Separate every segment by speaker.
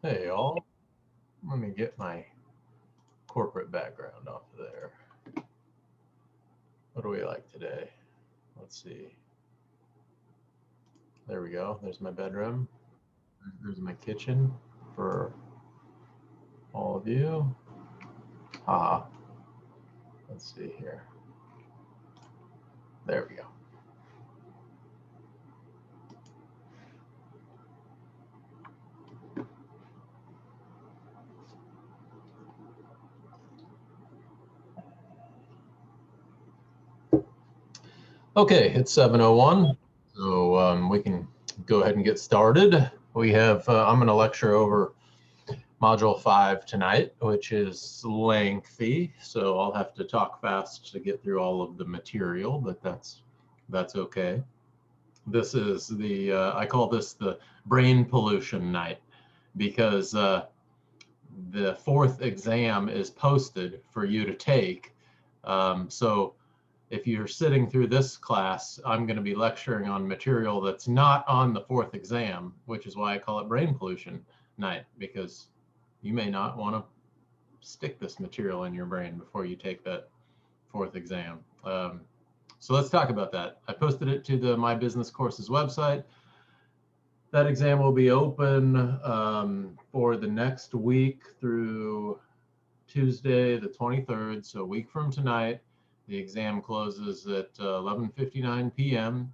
Speaker 1: Hey y'all, let me get my corporate background off of there. What do we like today? Let's see. There we go. There's my bedroom. There's my kitchen for all of you. Ah, let's see here. There we go. Okay, it's 7:01, so we can go ahead and get started. We have, I'm going to lecture over Module 5 tonight, which is lengthy, so I'll have to talk fast to get through all of the material, but that's okay. This is the, I call this the brain pollution night because the fourth exam is posted for you to take. So if you're sitting through this class, I'm going to be lecturing on material that's not on the fourth exam, which is why I call it brain pollution night, because you may not want to stick this material in your brain before you take that fourth exam. So let's talk about that. I posted it to the My Business Courses website. That exam will be open for the next week through Tuesday, the 23rd. So a week from tonight, the exam closes at 11:59 p.m.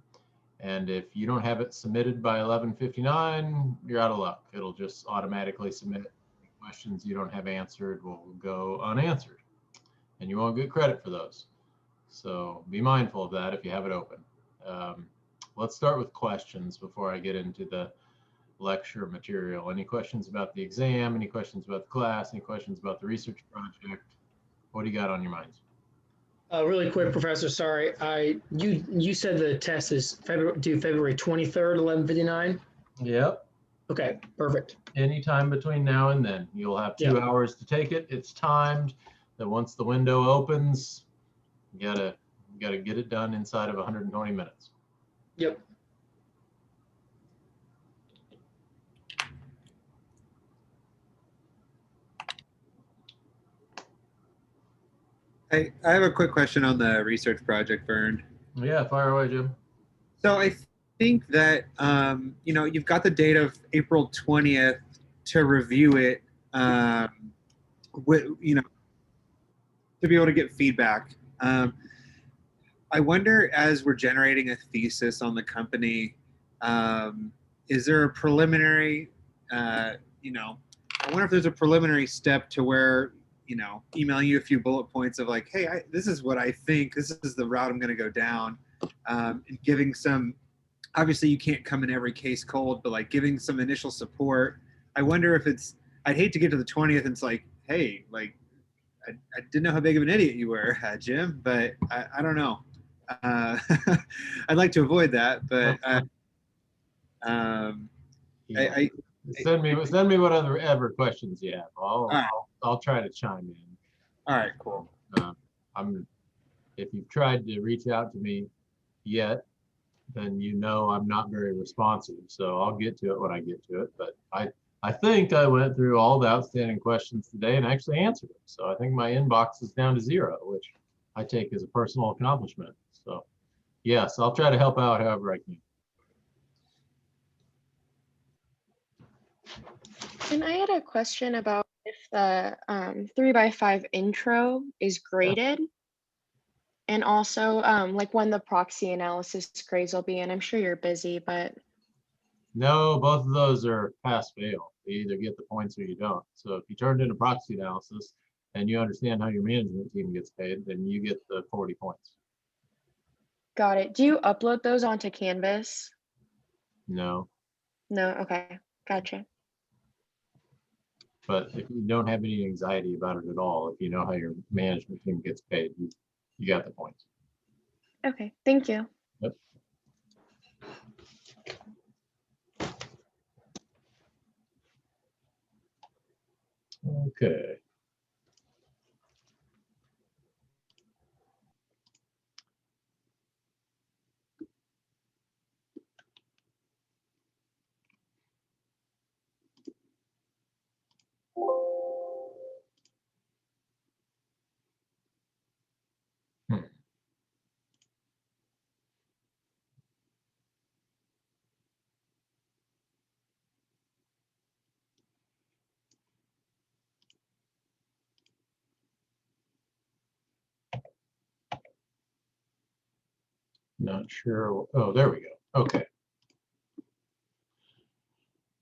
Speaker 1: And if you don't have it submitted by 11:59, you're out of luck. It'll just automatically submit. Questions you don't have answered will go unanswered, and you won't get credit for those. So be mindful of that if you have it open. Um, let's start with questions before I get into the lecture material. Any questions about the exam? Any questions about the class? Any questions about the research project? What do you got on your minds?
Speaker 2: Really quick, Professor. Sorry, you said the test is due February 23rd, 11:59.
Speaker 1: Yep.
Speaker 2: Okay, perfect.
Speaker 1: Anytime between now and then. You'll have 2 hours to take it. It's timed. That once the window opens, you gotta get it done inside of 120 minutes.
Speaker 2: Yep.
Speaker 3: I have a quick question on the research project, Vern.
Speaker 1: Yeah, fire away, Jim.
Speaker 3: So I think that you've got the date of April 20th to review it. To be able to get feedback. I wonder, as we're generating a thesis on the company, is there a preliminary? I wonder if there's a preliminary step to where emailing you a few bullet points of like, hey, this is what I think. This is the route I'm going to go down, and giving some. Obviously, you can't come in every case cold, but like giving some initial support. I wonder if it's. I'd hate to get to the 20th and it's like, hey, like, I didn't know how big of an idiot you were, Jim, but I don't know. Uh, I'd like to avoid that, but
Speaker 1: Yeah. Send me what other ever questions you have. I'll try to chime in.
Speaker 3: All right, cool.
Speaker 1: If you've tried to reach out to me yet, then you know I'm not very responsive. So I'll get to it when I get to it. But I think I went through all the outstanding questions today and actually answered them. So I think my inbox is down to 0, which I take as a personal accomplishment. So yes, I'll try to help out however I can.
Speaker 4: And I had a question about if the 3x5 intro is graded, and also like when the proxy analysis grades will be. And I'm sure you're busy, but
Speaker 1: No, both of those are pass fail. You either get the points or you don't. So if you turned in a proxy analysis and you understand how your management team gets paid, then you get the 40 points.
Speaker 4: got it. Do you upload those onto Canvas?
Speaker 1: No.
Speaker 4: No, okay, gotcha.
Speaker 1: But if you don't have any anxiety about it at all, if you know how your management team gets paid, you got the points.
Speaker 4: Okay, thank you.
Speaker 1: Yep. Okay. Not sure. Oh, there we go. Okay.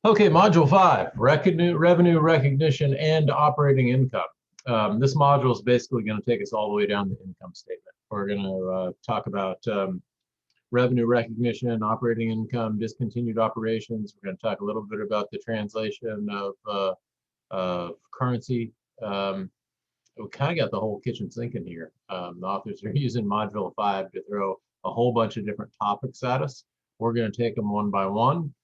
Speaker 1: Okay, module 5, revenue recognition and operating income. This module is basically going to take us all the way down the income statement. We're going to talk about revenue recognition, operating income, discontinued operations. We're going to talk a little bit about the translation of currency. We kind of got the whole kitchen sink in here. The authors are using module 5 to throw a whole bunch of different topics at us. We're going to take them one by one.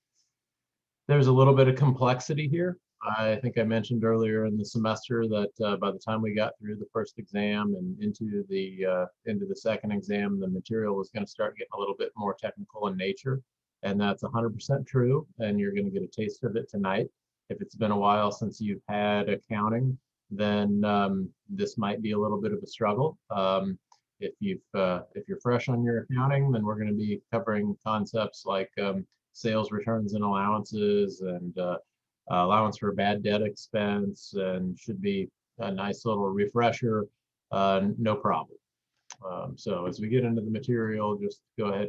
Speaker 1: There's a little bit of complexity here. I think I mentioned earlier in the semester that by the time we got through the first exam and into the second exam, the material was going to start getting a little bit more technical in nature, and that's 100% true. And you're going to get a taste of it tonight. If it's been a while since you've had accounting, then this might be a little bit of a struggle. If you're fresh on your accounting, then we're going to be covering concepts like sales returns and allowances, and allowance for bad debt expense, and should be a nice little refresher, no problem. So as we get into the material, just go ahead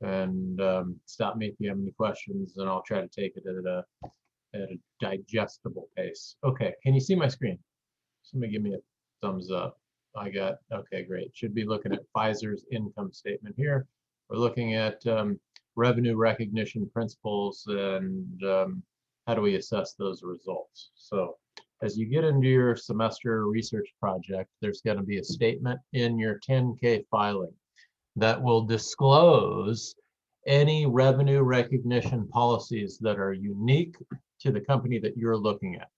Speaker 1: and stop me if you have any questions, and I'll try to take it at a digestible pace. Okay, can you see my screen? Somebody give me a thumbs up. Okay, great. Should be looking at Pfizer's income statement here. We're looking at revenue recognition principles and how do we assess those results. So as you get into your semester research project, there's going to be a statement in your 10K filing that will disclose any revenue recognition policies that are unique to the company that you're looking at.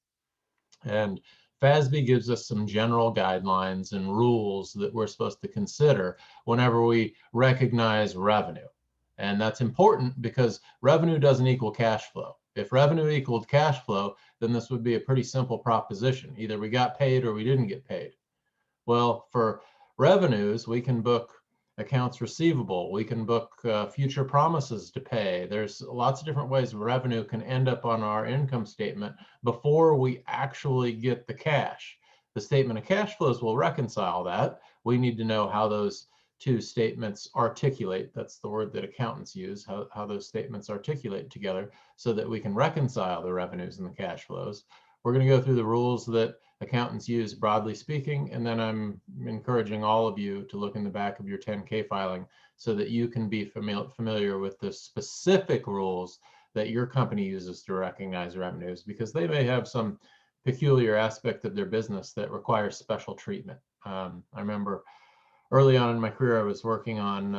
Speaker 1: And FASB gives us some general guidelines and rules that we're supposed to consider whenever we recognize revenue. And that's important because revenue doesn't equal cash flow. If revenue equaled cash flow, then this would be a pretty simple proposition. Either we got paid or we didn't get paid. Well, for revenues, we can book accounts receivable. We can book future promises to pay. There's lots of different ways revenue can end up on our income statement before we actually get the cash. The statement of cash flows will reconcile that. We need to know how those two statements articulate. That's the word that accountants use, how those statements articulate together so that we can reconcile the revenues and the cash flows. We're going to go through the rules that accountants use broadly speaking, and then I'm encouraging all of you to look in the back of your 10K filing so that you can be familiar with the specific rules that your company uses to recognize revenues, because they may have some peculiar aspect of their business that requires special treatment. I remember early on in my career, I was working on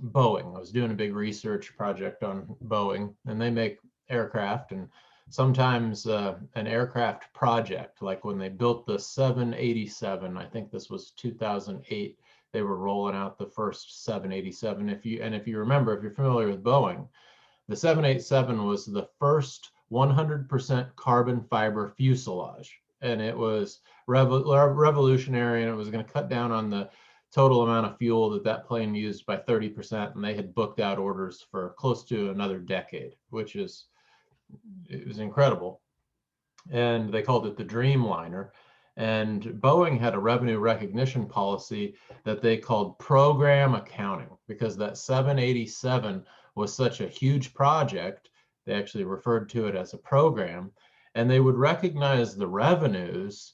Speaker 1: Boeing. I was doing a big research project on Boeing, and they make aircraft, and sometimes an aircraft project, like when they built the 787, I think this was 2008, they were rolling out the first 787. If you remember, if you're familiar with Boeing, the 787 was the first 100% carbon fiber fuselage, and it was revolutionary, and it was going to cut down on the total amount of fuel that plane used by 30%, and they had booked out orders for close to another decade, it was incredible. And they called it the Dreamliner. And Boeing had a revenue recognition policy that they called program accounting, because that 787 was such a huge project. They actually referred to it as a program, and they would recognize the revenues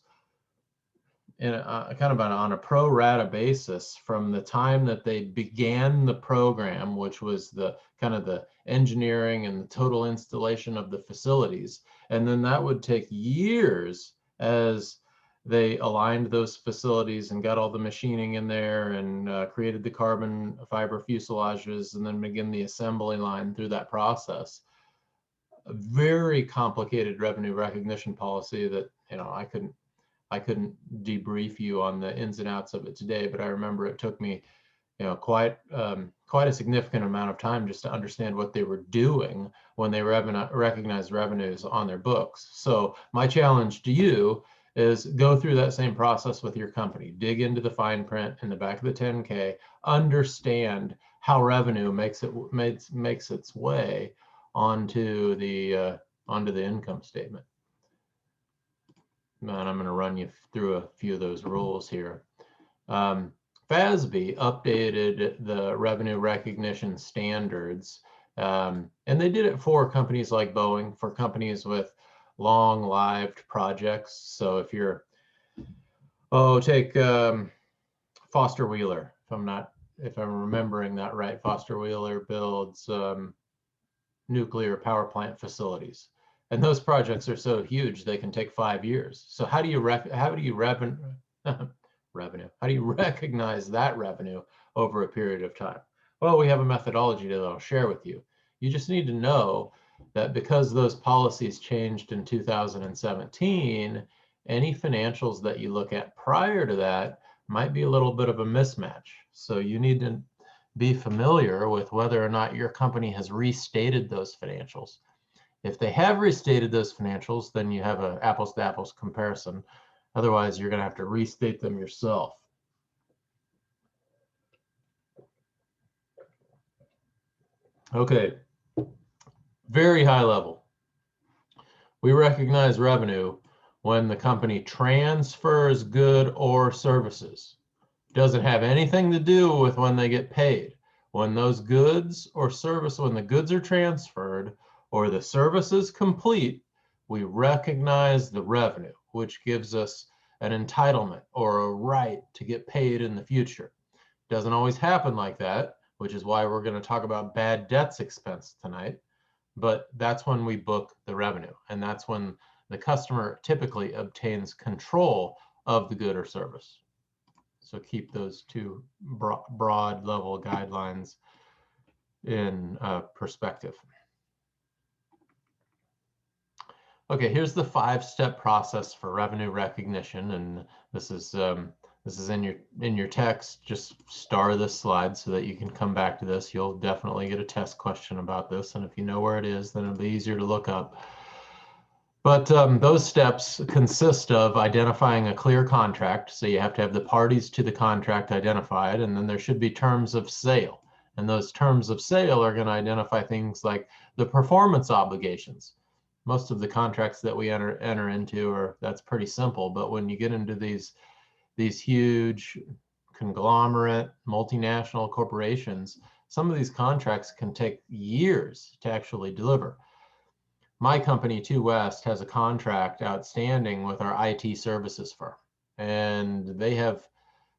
Speaker 1: in kind of on a pro rata basis from the time that they began the program, which was the kind of the engineering and the total installation of the facilities. And then that would take years as they aligned those facilities and got all the machining in there and created the carbon fiber fuselages, and then begin the assembly line through that process. A very complicated revenue recognition policy that, I couldn't debrief you on the ins and outs of it today, but I remember it took me, quite a significant amount of time just to understand what they were doing when they recognized revenues on their books. So my challenge to you is go through that same process with your company. Dig into the fine print in the back of the 10K, understand how revenue makes its way onto the income statement. And I'm going to run you through a few of those rules here. FASB updated the revenue recognition standards, and they did it for companies like Boeing, for companies with long-lived projects. So if you're, take Foster Wheeler, if I'm remembering that right, Foster Wheeler builds nuclear power plant facilities, and those projects are so huge they can take 5 years. So how do you revenue? How do you recognize that revenue over a period of time? Well, we have a methodology that I'll share with you. You just need to know that because those policies changed in 2017, any financials that you look at prior to that might be a little bit of a mismatch. So you need to be familiar with whether or not your company has restated those financials. If they have restated those financials, then you have an apples to apples comparison. Otherwise, you're going to have to restate them yourself. Okay, very high level. We recognize revenue when the company transfers good or services. Doesn't have anything to do with when they get paid. When those goods or service, when the goods are transferred or the service is complete, we recognize the revenue, which gives us an entitlement or a right to get paid in the future. Doesn't always happen like that, which is why we're going to talk about bad debts expense tonight. But that's when we book the revenue, and that's when the customer typically obtains control of the good or service. So keep those two broad level guidelines in perspective. Okay, here's the 5-step process for revenue recognition, and this is in your text. Just star this slide so that you can come back to this. You'll definitely get a test question about this, and if you know where it is, then it'll be easier to look up. But those steps consist of identifying a clear contract. So you have to have the parties to the contract identified, and then there should be terms of sale. And those terms of sale are going to identify things like the performance obligations. Most of the contracts that we enter into that's pretty simple, but when you get into these huge conglomerate multinational corporations, some of these contracts can take years to actually deliver. My company, 2 West, has a contract outstanding with our IT services firm, and they have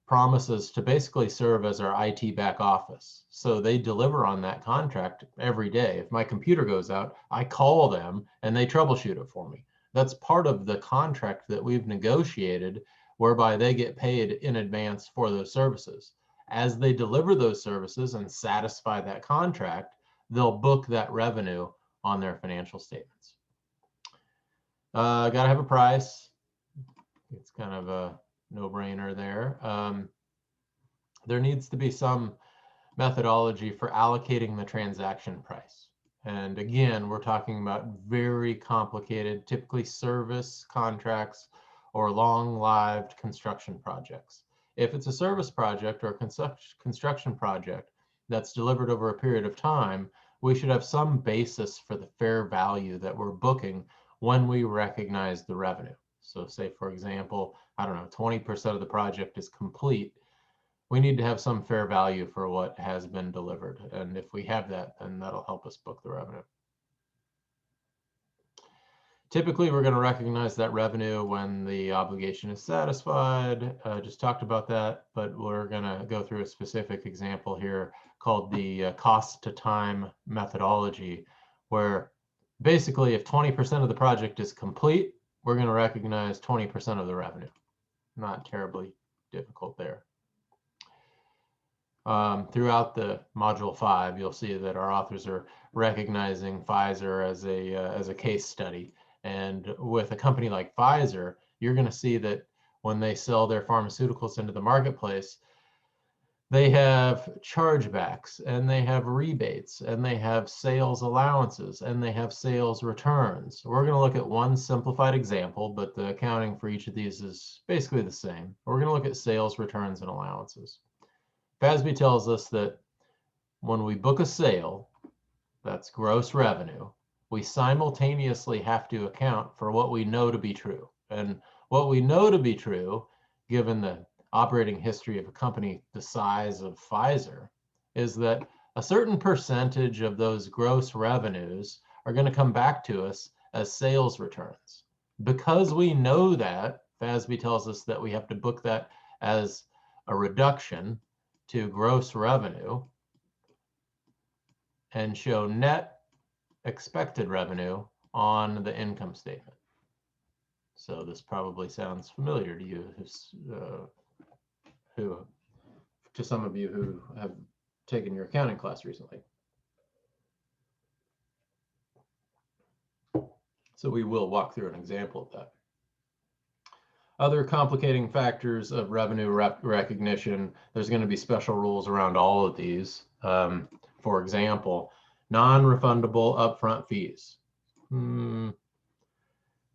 Speaker 1: promises to basically serve as our IT back office. So they deliver on that contract every day. If my computer goes out, I call them and they troubleshoot it for me. That's part of the contract that we've negotiated, whereby they get paid in advance for those services. As they deliver those services and satisfy that contract, they'll book that revenue on their financial statements. Got to have a price. It's kind of a no-brainer there. There needs to be some methodology for allocating the transaction price. And again, we're talking about very complicated, typically service contracts or long-lived construction projects. If it's a service project or a construction project that's delivered over a period of time, we should have some basis for the fair value that we're booking when we recognize the revenue. So say, for example, I don't know, 20% of the project is complete. We need to have some fair value for what has been delivered. And if we have that, then that'll help us book the revenue. Typically, we're going to recognize that revenue when the obligation is satisfied. Just talked about that, but we're going to go through a specific example here called the cost to time methodology, where basically if 20% of the project is complete, we're going to recognize 20% of the revenue. Not terribly difficult there. Throughout the module 5, you'll see that our authors are recognizing Pfizer as a case study. And with a company like Pfizer, you're going to see that when they sell their pharmaceuticals into the marketplace, they have chargebacks, and they have rebates, and they have sales allowances, and they have sales returns. We're going to look at one simplified example, but the accounting for each of these is basically the same. We're going to look at sales returns and allowances. FASB tells us that when we book a sale, that's gross revenue, we simultaneously have to account for what we know to be true. And what we know to be true, given the operating history of a company the size of Pfizer is that a certain percentage of those gross revenues are going to come back to us as sales returns. Because we know that, FASB tells us that we have to book that as a reduction to gross revenue and show net expected revenue on the income statement. So this probably sounds familiar to you, to some of you who have taken your accounting class recently. So we will walk through an example of that. Other complicating factors of revenue recognition, there's going to be special rules around all of these. For example, non-refundable upfront fees.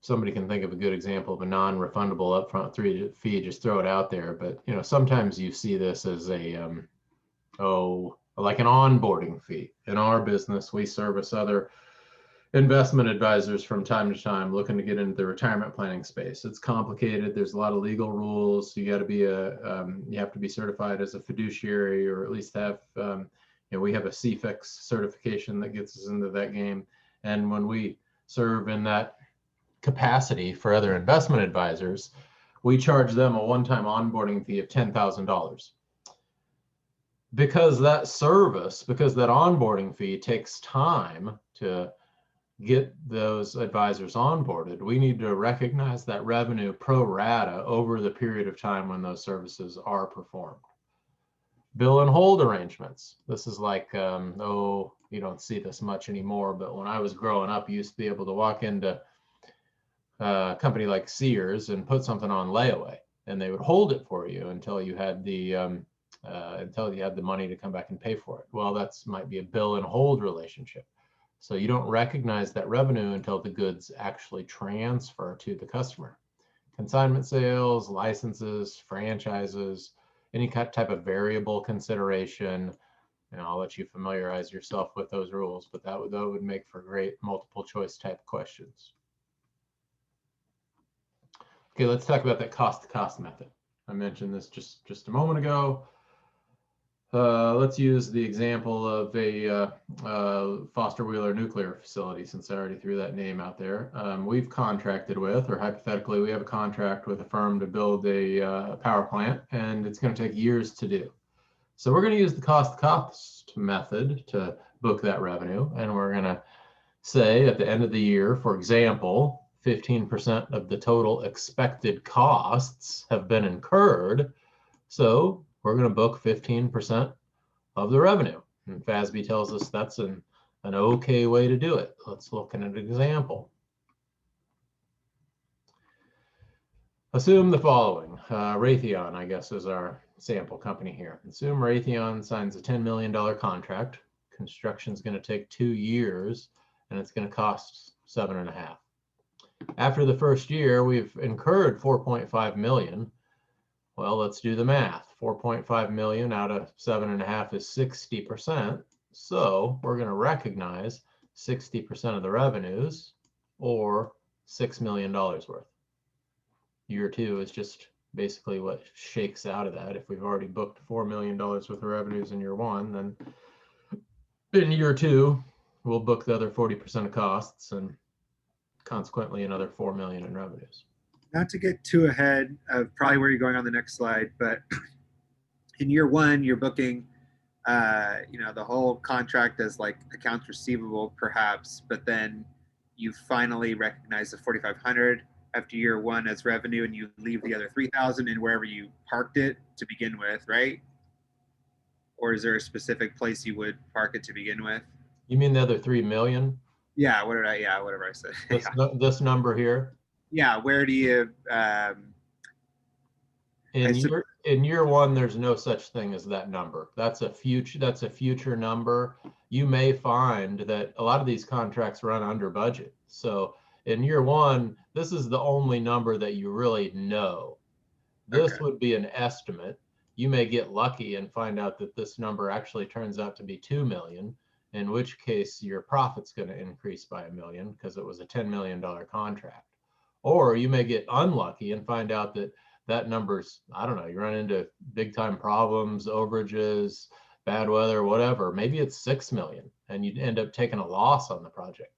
Speaker 1: Somebody can think of a good example of a non-refundable upfront fee, just throw it out there. But sometimes you see this as a like an onboarding fee. In our business, we service other investment advisors from time to time looking to get into the retirement planning space. It's complicated. There's a lot of legal rules. You got to be you have to be certified as a fiduciary, or at least have we have a CFIX certification that gets us into that game. And when we serve in that capacity for other investment advisors, we charge them a one-time onboarding fee of $10,000. Because that onboarding fee takes time to get those advisors onboarded, we need to recognize that revenue pro rata over the period of time when those services are performed. Bill and hold arrangements. This is like, you don't see this much anymore, but when I was growing up, you used to be able to walk into a company like Sears and put something on layaway, and they would hold it for you until you had the money to come back and pay for it. Well, that's might be a bill and hold relationship. So you don't recognize that revenue until the goods actually transfer to the customer. Consignment sales, licenses, franchises, any type of variable consideration, and I'll let you familiarize yourself with those rules, but that would make for great multiple choice type questions. Okay, let's talk about that cost-to-cost method. I mentioned this just a moment ago. Let's use the example of a Foster Wheeler nuclear facility, since I already threw that name out there. We've contracted with, or hypothetically, we have a contract with a firm to build a power plant, and it's going to take years to do. So we're going to use the cost-to-cost method to book that revenue, and we're going to say at the end of the year, for example, 15% of the total expected costs have been incurred. So we're going to book 15% of the revenue. And FASB tells us that's an okay way to do it. Let's look at an example. Assume the following. Raytheon, I guess, is our sample company here. Assume Raytheon signs a $10 million contract. Construction is going to take 2 years, and it's going to cost $7.5. After the first year, we've incurred $4.5 million. Well, let's do the math. 4.5 million out of 7.5 is 60%. So we're going to recognize 60% of the revenues, or $6 million worth. Year 2 is just basically what shakes out of that. If we've already booked $4 million worth of revenues in year 1, then in year 2, we'll book the other 40% of costs, and consequently another $4 million in revenues.
Speaker 3: Not to get too ahead of probably where you're going on the next slide, but in year 1, you're booking, the whole contract as like accounts receivable, perhaps, but then you finally recognize the $4,500 after year 1 as revenue, and you leave the other $3,000 in wherever you parked it to begin with, right? Or is there a specific place you would park it to begin with?
Speaker 1: You mean the other $3 million?
Speaker 3: Yeah. Whatever I said.
Speaker 1: This number here.
Speaker 3: Yeah, where do you
Speaker 1: in year 1, there's no such thing as that number. That's a future number. You may find that a lot of these contracts run under budget. So in year 1, this is the only number that you really know. This would be an estimate. You may get lucky and find out that this number actually turns out to be 2 million, in which case your profit's going to increase by $1 million because it was a $10 million contract. Or you may get unlucky and find out that that number's, I don't know, you run into big time problems, overages, bad weather, whatever. Maybe it's 6 million and you end up taking a loss on the project.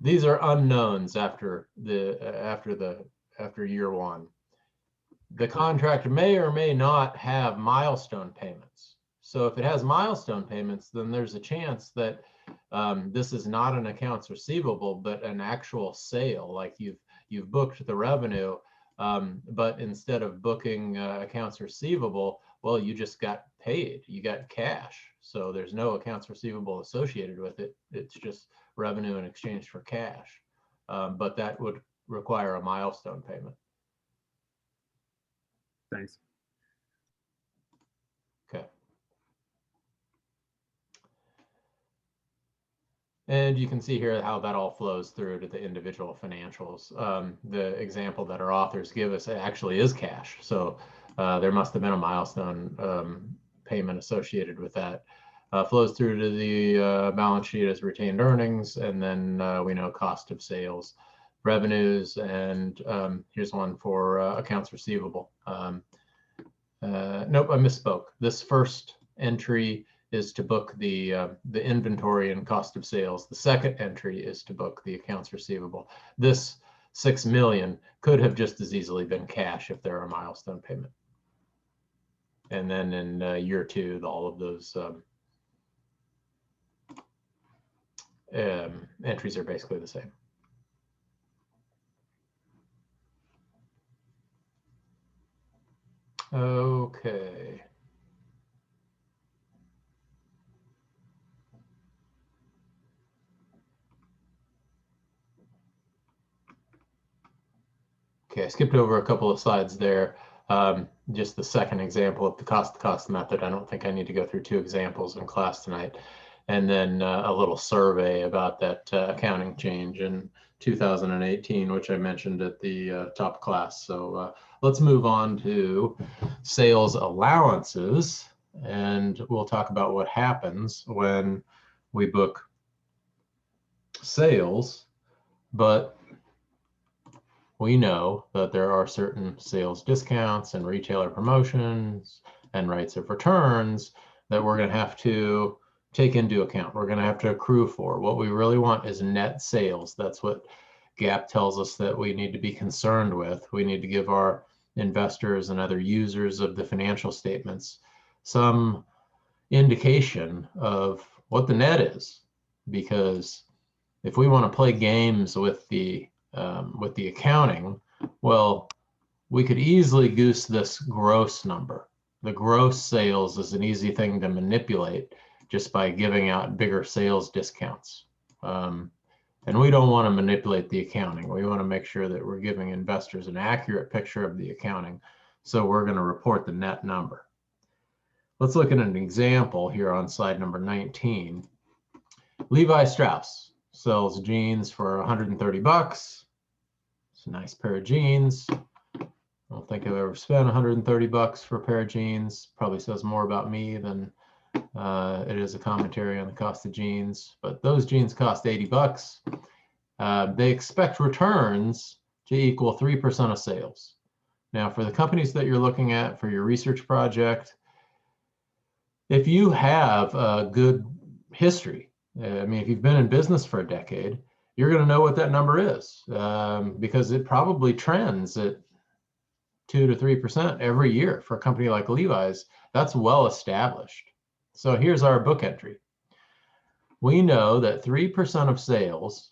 Speaker 1: These are unknowns after year one. The contract may or may not have milestone payments. So if it has milestone payments, then there's a chance that this is not an accounts receivable, but an actual sale. Like you've booked the revenue, but instead of booking accounts receivable, well, you just got paid. You got cash. So there's no accounts receivable associated with it. It's just revenue in exchange for cash. But that would require a milestone payment.
Speaker 3: Thanks.
Speaker 1: Okay. And you can see here how that all flows through to the individual financials. The example that our authors give us actually is cash. So there must have been a milestone payment associated with that. Flows through to the balance sheet as retained earnings, and then we know cost of sales, revenues, and here's one for accounts receivable. Nope, I misspoke. This first entry is to book the inventory and cost of sales. The second entry is to book the accounts receivable. This 6 million could have just as easily been cash if there are a milestone payment. And then in year two, all of those entries are basically the same. Okay. Okay, I skipped over a couple of slides there. Just the second example of the cost method. I don't think I need to go through two examples in class tonight. And then a little survey about that accounting change in 2018, which I mentioned at the top class. So let's move on to sales allowances, and we'll talk about what happens when we book sales, but we know that there are certain sales discounts and retailer promotions and rates of returns that we're going to have to take into account. We're going to have to accrue for. What we really want is net sales. That's what GAAP tells us that we need to be concerned with. We need to give our investors and other users of the financial statements some indication of what the net is, because if we want to play games with the accounting, well, we could easily goose this gross number. The gross sales is an easy thing to manipulate just by giving out bigger sales discounts. And we don't want to manipulate the accounting. We want to make sure that we're giving investors an accurate picture of the accounting. So we're going to report the net number. Let's look at an example here on slide number 19. Levi Strauss sells jeans for 130 bucks. It's a nice pair of jeans. I don't think I've ever spent 130 bucks for a pair of jeans. Probably says more about me than it is a commentary on the cost of jeans, but those jeans cost 80 bucks. They expect returns to equal 3% of sales. Now, for the companies that you're looking at for your research project, if you have a good history, I mean, if you've been in business for a decade, you're going to know what that number is because it probably trends at 2 to 3% every year for a company like Levi's. That's well established. So here's our book entry. We know that 3% of sales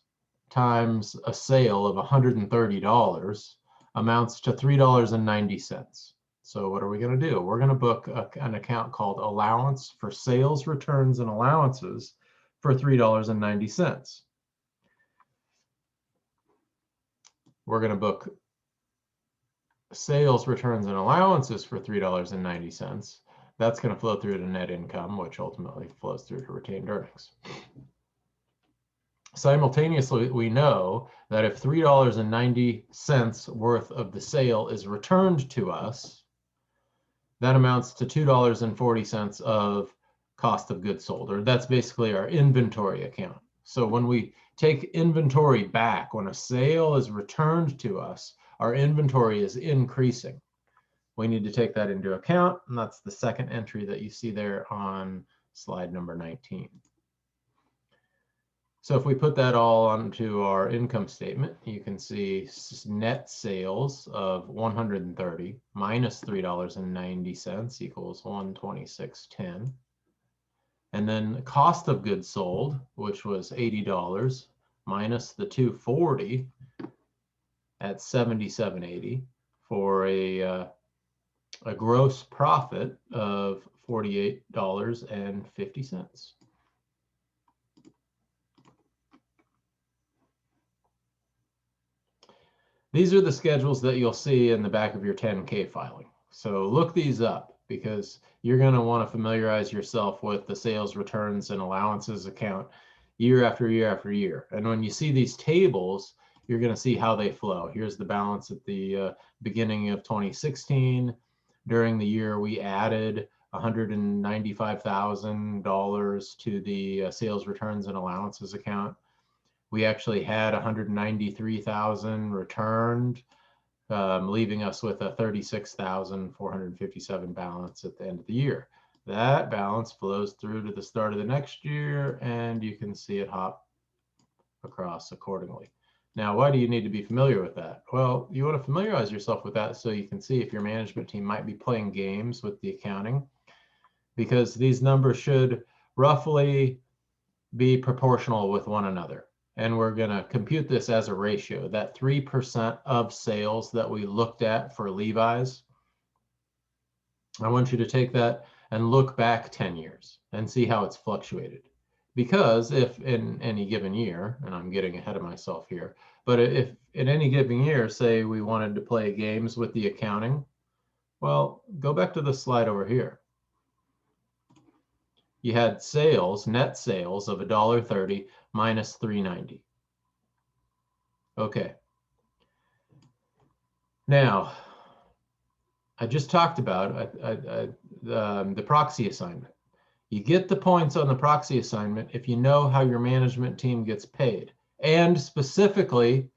Speaker 1: times a sale of $130 amounts to $3.90. So what are we going to do? We're going to book an account called Allowance for Sales, Returns, and Allowances for $3.90. We're going to book sales, returns, and allowances for $3.90. That's going to flow through to net income, which ultimately flows through to retained earnings. Simultaneously, we know that if $3.90 worth of the sale is returned to us, that amounts to $2.40 of cost of goods sold, or that's basically our inventory account. So when we take inventory back, when a sale is returned to us, our inventory is increasing. We need to take that into account, and that's the second entry that you see there on slide number 19. So if we put that all onto our income statement, you can see net sales of 130 minus $3.90 equals 126.10. And then cost of goods sold, which was $80 minus the 240 at 77.80 for a gross profit of $48.50. These are the schedules that you'll see in the back of your 10K filing. So look these up because you're going to want to familiarize yourself with the sales returns and allowances account year after year after year. And when you see these tables, you're going to see how they flow. Here's the balance at the beginning of 2016. During the year, we added $195,000 to the sales returns and allowances account. We actually had 193,000 returned, leaving us with a 36,457 balance at the end of the year. That balance flows through to the start of the next year, and you can see it hop across accordingly. Now, why do you need to be familiar with that? Well, you want to familiarize yourself with that so you can see if your management team might be playing games with the accounting, because these numbers should roughly be proportional with one another. And we're going to compute this as a ratio. That 3% of sales that we looked at for Levi's, I want you to take that and look back 10 years and see how it's fluctuated. Because if in any given year, and I'm getting ahead of myself here, but if in any given year, say we wanted to play games with the accounting, well, go back to the slide over here. You had sales, net sales of $1.30 minus $3.90. Okay. Now, I just talked about the proxy assignment. You get the points on the proxy assignment if you know how your management team gets paid. And specifically,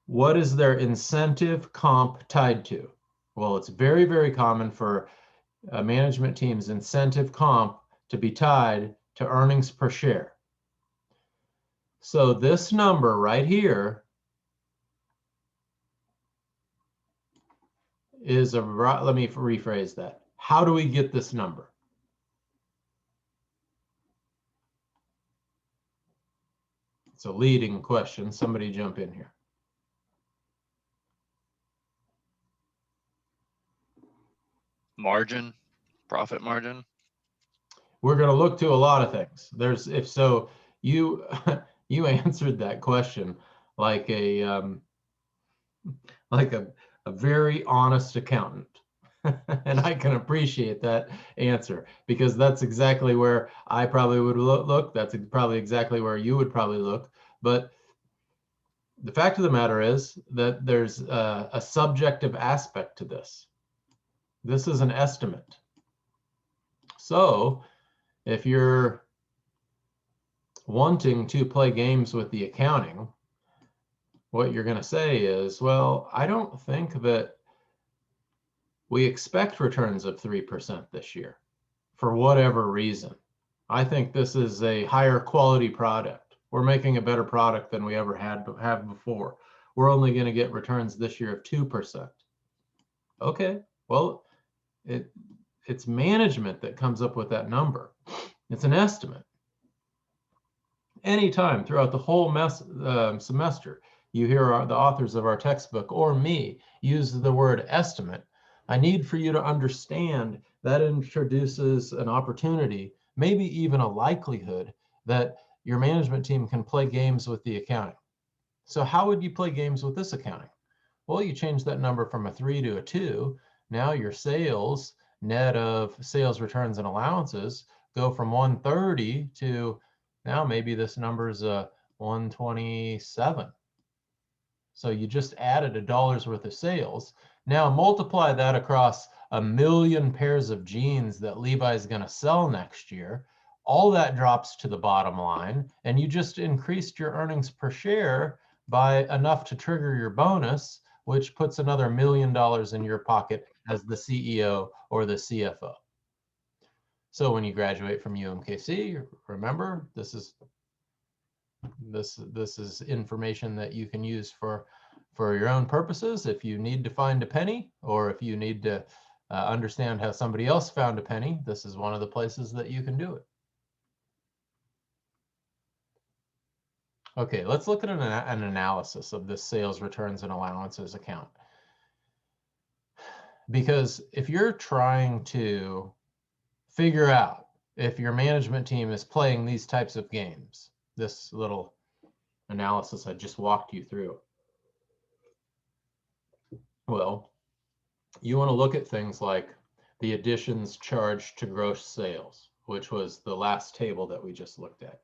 Speaker 1: what is their incentive comp tied to? Well, it's very, very common for a management team's incentive comp to be tied to earnings per share. So this number right here is a, let me rephrase that. How do we get this number? It's a leading question. Somebody jump in here.
Speaker 5: Margin, profit margin.
Speaker 1: We're going to look to a lot of things. There's, if so, you you answered that question like a very honest accountant. And I can appreciate that answer because that's exactly where I probably would look. That's probably exactly where you would probably look. But the fact of the matter is that there's a subjective aspect to this. This is an estimate. So if you're wanting to play games with the accounting, what you're going to say is, well, I don't think that we expect returns of 3% this year for whatever reason. I think this is a higher quality product. We're making a better product than we ever have before. We're only going to get returns this year of 2%. Okay, well, it's management that comes up with that number. It's an estimate. Anytime throughout the whole semester, you hear the authors of our textbook or me use the word estimate, I need for you to understand that introduces an opportunity, maybe even a likelihood that your management team can play games with the accounting. So how would you play games with this accounting? Well, you change that number from a 3 to a 2. Now your sales, net of sales returns and allowances, go from 130 to now maybe this number is a 127. So you just added $1 worth of sales. Now multiply that across 1 million pairs of jeans that Levi is going to sell next year. All that drops to the bottom line, and you just increased your earnings per share by enough to trigger your bonus which puts another $1 million in your pocket as the CEO or the CFO. So when you graduate from UMKC, remember, this is information that you can use for your own purposes. If you need to find a penny, or if you need to understand how somebody else found a penny, this is one of the places that you can do it. Okay, let's look at an analysis of this sales returns and allowances account. Because if you're trying to figure out if your management team is playing these types of games, this little analysis I just walked you through, well, you want to look at things like the additions charged to gross sales, which was the last table that we just looked at.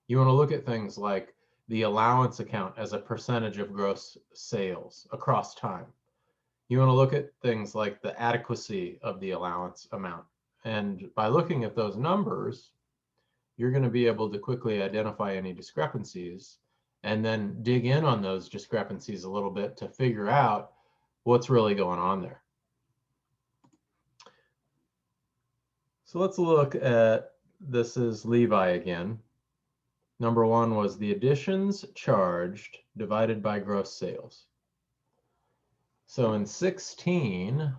Speaker 1: You want to look at things like the allowance account as a percentage of gross sales across time. You want to look at things like the adequacy of the allowance amount. And by looking at those numbers, you're going to be able to quickly identify any discrepancies and then dig in on those discrepancies a little bit to figure out what's really going on there. So let's look at, this is Levi again. Number one was the additions charged divided by gross sales. So in 16,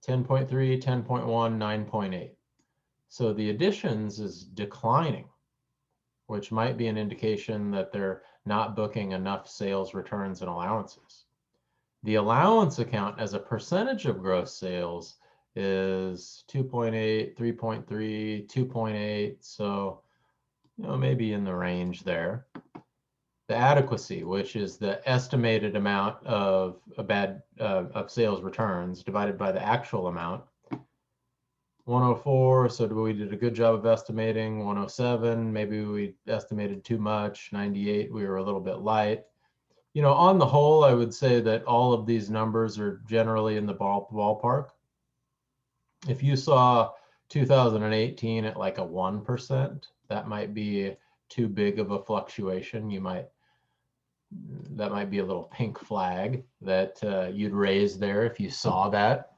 Speaker 1: 10.3, 10.1, 9.8. So the additions is declining, which might be an indication that they're not booking enough sales returns and allowances. The allowance account as a percentage of gross sales is 2.8, 3.3, 2.8. So, maybe in the range there. The adequacy, which is the estimated amount of of sales returns divided by the actual amount. 104, so we did a good job of estimating. 107, maybe we estimated too much. 98, we were a little bit light. On the whole, I would say that all of these numbers are generally in the ballpark. If you saw 2018 at like a 1%, that might be too big of a fluctuation. That might be a little pink flag that you'd raise there if you saw that.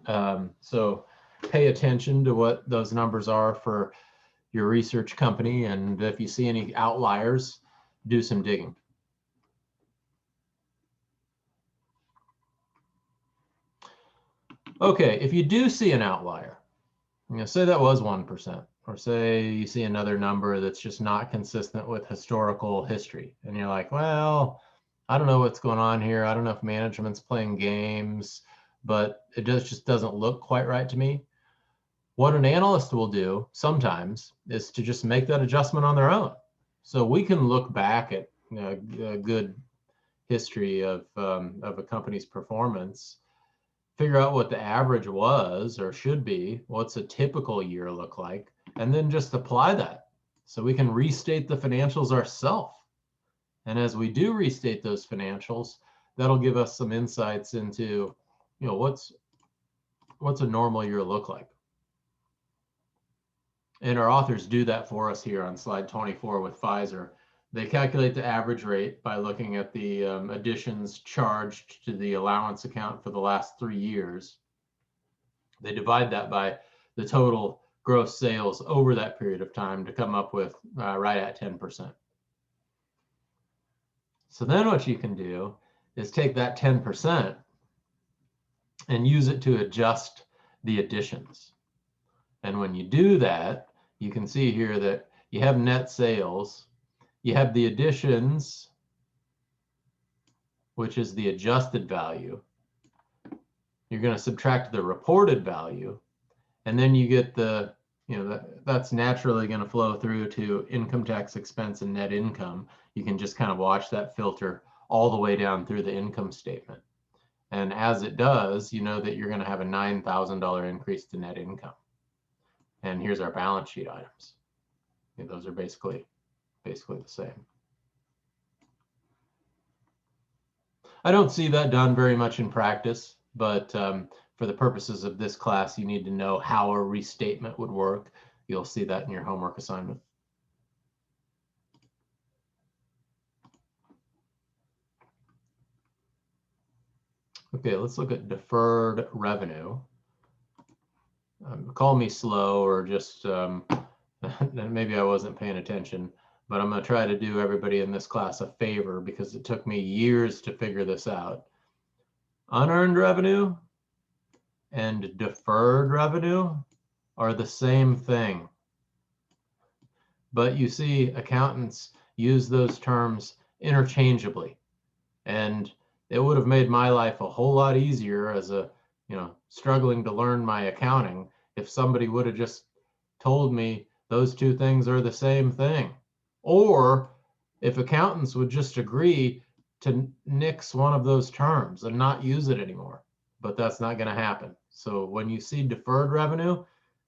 Speaker 1: So pay attention to what those numbers are for your research company. And if you see any outliers, do some digging. Okay, if you do see an outlier, say that was 1%, or say you see another number that's just not consistent with historical history, and you're like, well, I don't know what's going on here. I don't know if management's playing games, but it just doesn't look quite right to me. What an analyst will do sometimes is to just make that adjustment on their own. So we can look back at a good history of a company's performance, figure out what the average was or should be, what's a typical year look like, and then just apply that. So we can restate the financials ourselves. And as we do restate those financials, that'll give us some insights into, what's a normal year look like. And our authors do that for us here on slide 24 with Pfizer. They calculate the average rate by looking at the additions charged to the allowance account for the last 3 years. They divide that by the total gross sales over that period of time to come up with right at 10%. So then what you can do is take that 10% and use it to adjust the additions. And when you do that, you can see here that you have net sales, you have the additions, which is the adjusted value. You're going to subtract the reported value, and then you get the, that's naturally going to flow through to income tax expense and net income. You can just kind of watch that filter all the way down through the income statement. And as it does, you know that you're going to have a $9,000 increase to net income. And here's our balance sheet items. Those are basically the same. I don't see that done very much in practice, but for the purposes of this class, you need to know how a restatement would work. You'll see that in your homework assignment. Okay, let's look at deferred revenue. Call me slow or just maybe I wasn't paying attention, but I'm going to try to do everybody in this class a favor because it took me years to figure this out. Unearned revenue and deferred revenue are the same thing. But you see, accountants use those terms interchangeably. And it would have made my life a whole lot easier as a, struggling to learn my accounting if somebody would have just told me those two things are the same thing. Or if accountants would just agree to nix one of those terms and not use it anymore. But that's not going to happen. So when you see deferred revenue,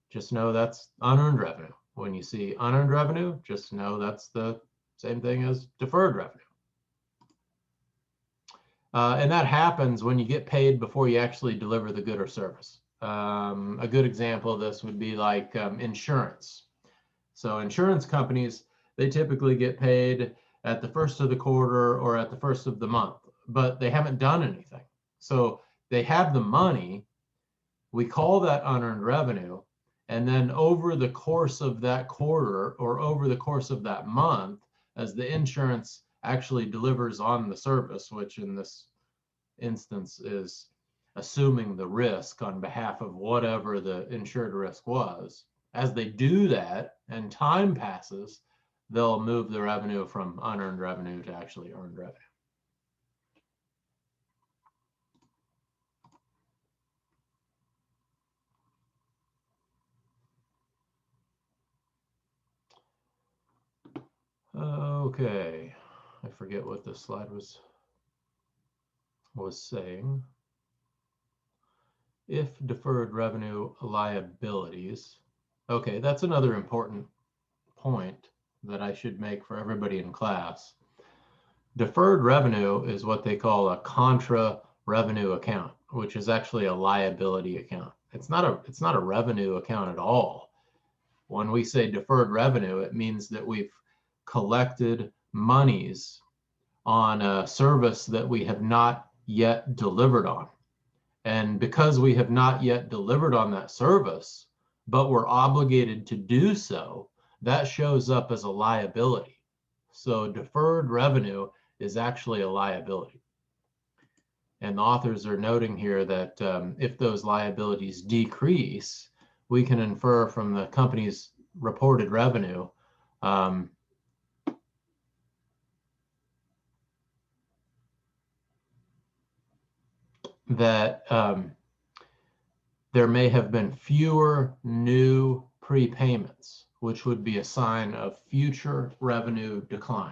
Speaker 1: just know that's unearned revenue. When you see unearned revenue, just know that's the same thing as deferred revenue. And that happens when you get paid before you actually deliver the good or service. A good example of this would be like insurance. So insurance companies, they typically get paid at the first of the quarter or at the first of the month, but they haven't done anything. So they have the money, we call that unearned revenue, and then over the course of that quarter or over the course of that month, as the insurance actually delivers on the service, which in this instance is assuming the risk on behalf of whatever the insured risk was. As they do that and time passes, they'll move the revenue from unearned revenue to actually earned revenue. Okay, I forget what this slide was saying. If deferred revenue liabilities, okay, that's another important point that I should make for everybody in class. Deferred revenue is what they call a contra revenue account, which is actually a liability account. It's not a revenue account at all. When we say deferred revenue, it means that we've collected monies on a service that we have not yet delivered on. And because we have not yet delivered on that service, but we're obligated to do so, that shows up as a liability. So deferred revenue is actually a liability. And the authors are noting here that if those liabilities decrease, we can infer from the company's reported revenue that there may have been fewer new prepayments, which would be a sign of future revenue decline.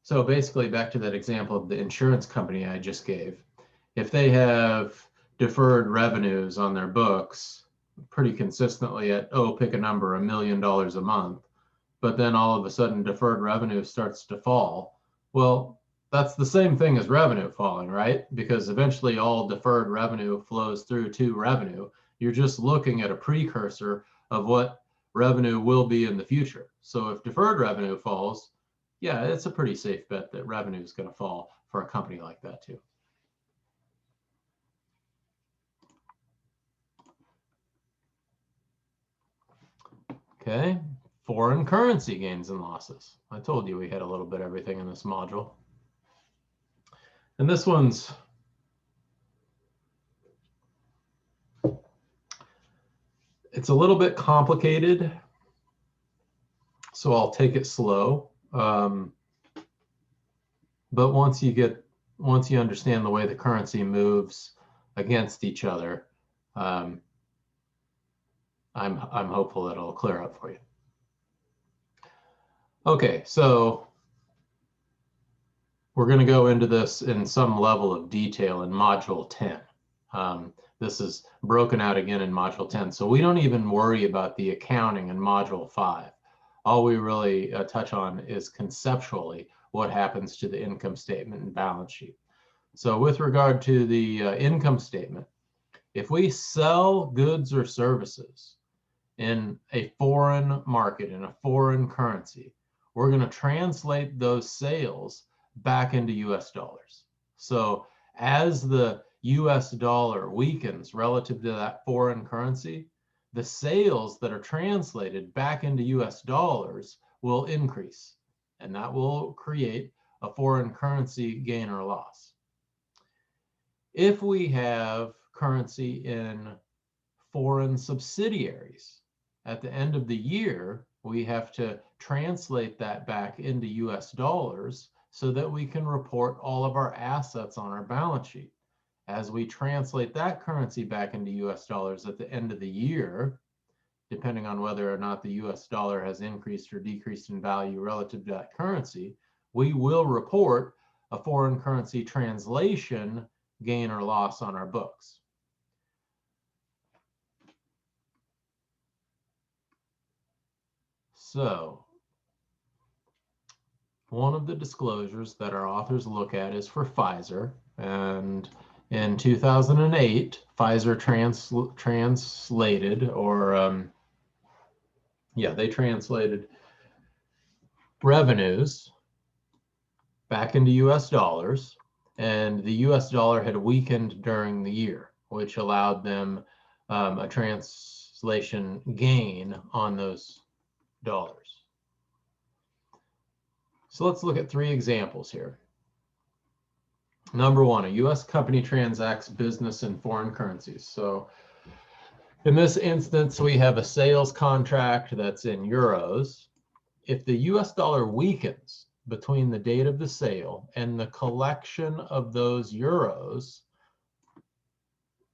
Speaker 1: So basically, back to that example of the insurance company I just gave, if they have deferred revenues on their books pretty consistently at, pick a number, $1 million a month, but then all of a sudden deferred revenue starts to fall, well, that's the same thing as revenue falling, right? Because eventually all deferred revenue flows through to revenue. You're just looking at a precursor of what revenue will be in the future. So if deferred revenue falls, yeah, it's a pretty safe bet that revenue is going to fall for a company like that too. Okay, foreign currency gains and losses. I told you we had a little bit of everything in this module. And this one's it's a little bit complicated, so I'll take it slow. But once you understand the way the currency moves against each other, I'm hopeful that it'll clear up for you. Okay, so we're going to go into this in some level of detail in Module 10. This is broken out again in Module 10, so we don't even worry about the accounting in Module 5. All we really touch on is conceptually what happens to the income statement and balance sheet. So with regard to the income statement, if we sell goods or services in a foreign market, in a foreign currency, we're going to translate those sales back into US dollars. So as the US dollar weakens relative to that foreign currency, the sales that are translated back into US dollars will increase, and that will create a foreign currency gain or loss. If we have currency in foreign subsidiaries, at the end of the year, we have to translate that back into US dollars so that we can report all of our assets on our balance sheet. As we translate that currency back into US dollars at the end of the year, depending on whether or not the US dollar has increased or decreased in value relative to that currency, we will report a foreign currency translation gain or loss on our books. So, one of the disclosures that our authors look at is for Pfizer, and in 2008, Pfizer translated, or they translated revenues back into US dollars, and the US dollar had weakened during the year, which allowed them a translation gain on those dollars. So let's look at 3 examples here. Number 1, a US company transacts business in foreign currencies. So in this instance, we have a sales contract that's in euros. If the US dollar weakens between the date of the sale and the collection of those euros,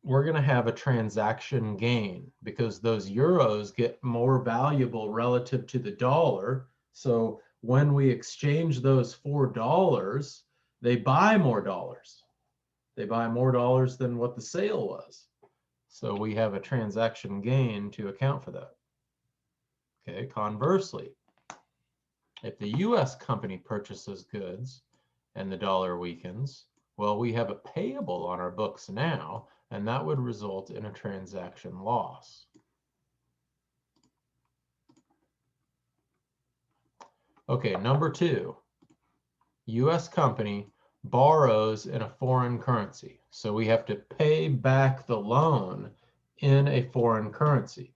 Speaker 1: we're going to have a transaction gain because those euros get more valuable relative to the dollar. So when we exchange those for dollars, they buy more dollars. They buy more dollars than what the sale was. So we have a transaction gain to account for that. Okay, conversely, if the US company purchases goods and the dollar weakens, well, we have a payable on our books now, and that would result in a transaction loss. Okay, number 2, US company borrows in a foreign currency. So we have to pay back the loan in a foreign currency.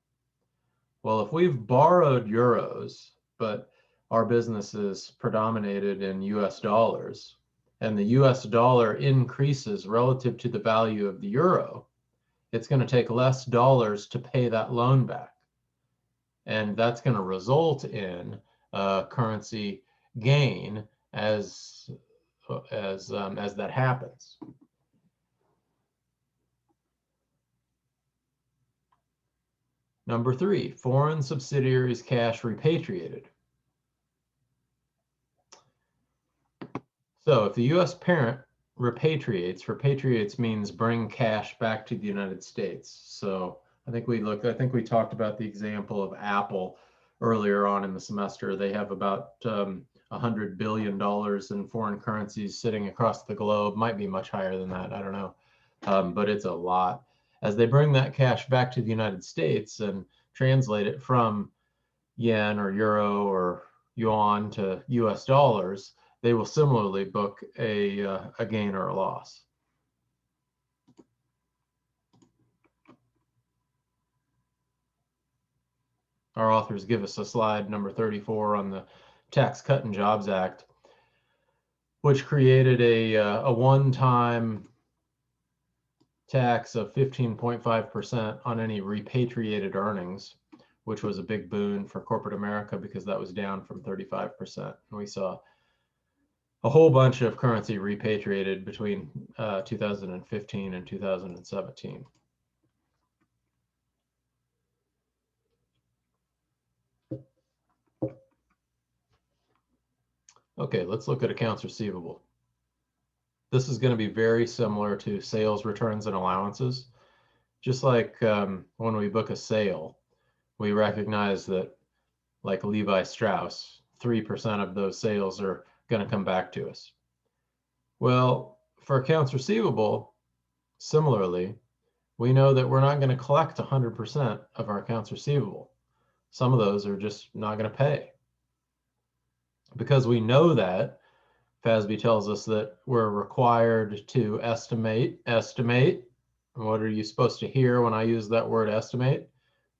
Speaker 1: Well, if we've borrowed euros, but our business is predominated in US dollars, and the US dollar increases relative to the value of the euro, it's going to take less dollars to pay that loan back. And that's going to result in a currency gain as that happens. Number 3, foreign subsidiaries cash repatriated. So if the US parent repatriates means bring cash back to the United States. So I think we talked about the example of Apple earlier on in the semester. They have about $100 billion in foreign currencies sitting across the globe. Might be much higher than that, I don't know, but it's a lot. As they bring that cash back to the United States and translate it from yen or euro or yuan to US dollars, they will similarly book a gain or a loss. Our authors give us a slide number 34 on the Tax Cut and Jobs Act, which created a one-time tax of 15.5% on any repatriated earnings, which was a big boon for corporate America because that was down from 35%. And we saw a whole bunch of currency repatriated between 2015 and 2017. Okay, let's look at accounts receivable. This is going to be very similar to sales returns and allowances. Just like when we book a sale, we recognize that, like Levi Strauss, 3% of those sales are going to come back to us. Well, for accounts receivable, similarly, we know that we're not going to collect 100% of our accounts receivable. Some of those are just not going to pay. Because we know that, FASB tells us that we're required to estimate. What are you supposed to hear when I use that word estimate?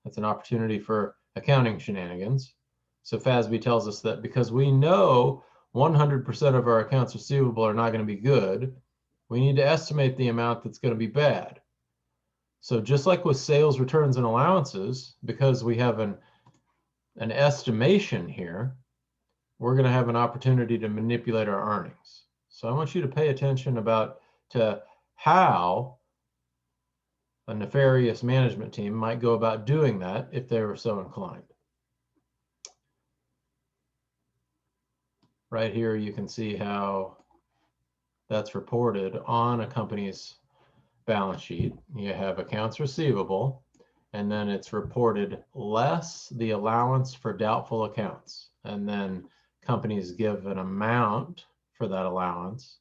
Speaker 1: That's an opportunity for accounting shenanigans. So FASB tells us that because we know 100% of our accounts receivable are not going to be good, we need to estimate the amount that's going to be bad. So just like with sales returns and allowances, because we have an estimation here, we're going to have an opportunity to manipulate our earnings. So I want you to pay attention to how a nefarious management team might go about doing that if they were so inclined. Right here, you can see how that's reported on a company's balance sheet. You have accounts receivable, and then it's reported less the allowance for doubtful accounts. And then companies give an amount for that allowance,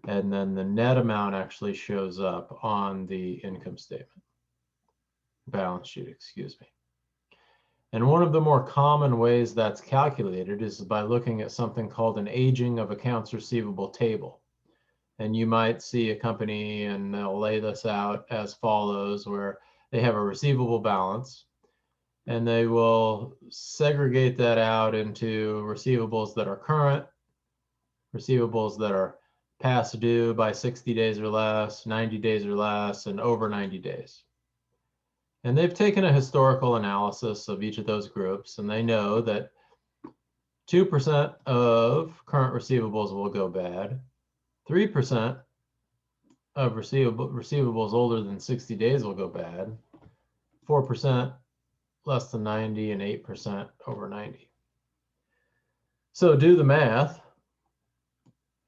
Speaker 1: and then the net amount actually shows up on the income statement, balance sheet, excuse me. And one of the more common ways that's calculated is by looking at something called an aging of accounts receivable table. And you might see a company and they'll lay this out as follows, where they have a receivable balance and they will segregate that out into receivables that are current, receivables that are past due by 60 days or less, 90 days or less, and over 90 days. And they've taken a historical analysis of each of those groups, and they know that 2% of current receivables will go bad, 3% of receivables older than 60 days will go bad, 4% less than 90, and 8% over 90. So do the math,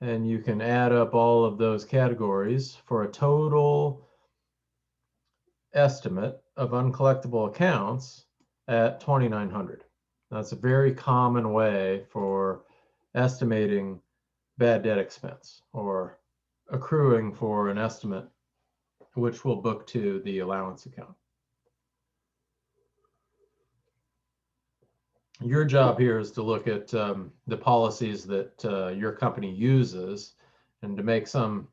Speaker 1: and you can add up all of those categories for a total estimate of uncollectible accounts at 2,900. That's a very common way for estimating bad debt expense or accruing for an estimate, which we'll book to the allowance account. Your job here is to look at the policies that your company uses and to make some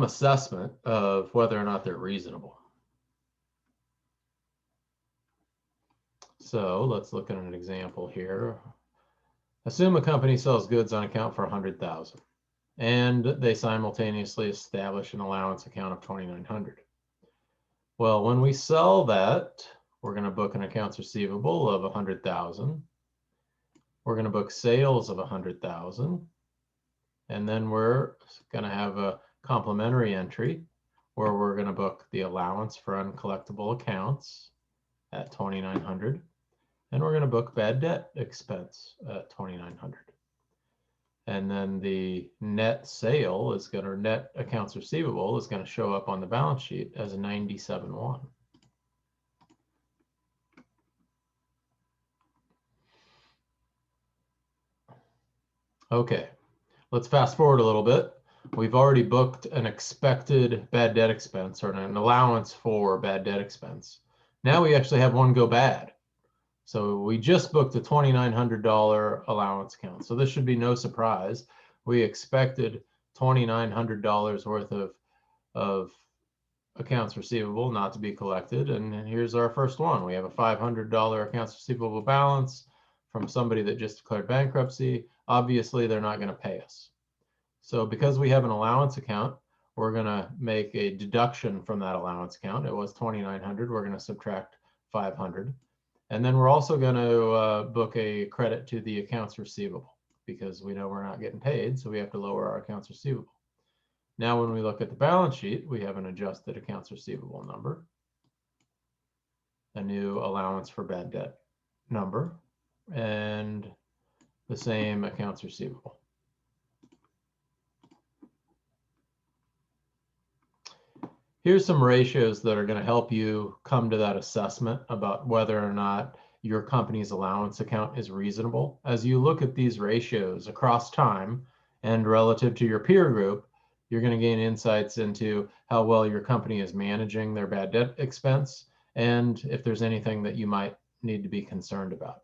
Speaker 1: assessment of whether or not they're reasonable. So let's look at an example here. Assume a company sells goods on account for 100,000 and they simultaneously establish an allowance account of 2,900. Well, when we sell that, we're going to book an accounts receivable of 100,000. We're going to book sales of 100,000. And then we're going to have a complementary entry where we're going to book the allowance for uncollectible accounts at 2,900. And we're going to book bad debt expense at 2,900. And then the net sale is going to, net accounts receivable is going to show up on the balance sheet as a 97.1. Okay, let's fast forward a little bit. We've already booked an expected bad debt expense or an allowance for bad debt expense. Now we actually have one go bad. So we just booked a $2,900 allowance account. So this should be no surprise. We expected $2,900 worth of accounts receivable not to be collected. And here's our first one. We have a $500 accounts receivable balance from somebody that just declared bankruptcy. Obviously, they're not going to pay us. So because we have an allowance account, we're going to make a deduction from that allowance account. It was 2,900. We're going to subtract 500. And then we're also going to book a credit to the accounts receivable because we know we're not getting paid. So we have to lower our accounts receivable. Now, when we look at the balance sheet, we have an adjusted accounts receivable number, a new allowance for bad debt number, and the same accounts receivable. Here's some ratios that are going to help you come to that assessment about whether or not your company's allowance account is reasonable. As you look at these ratios across time and relative to your peer group, you're going to gain insights into how well your company is managing their bad debt expense and if there's anything that you might need to be concerned about.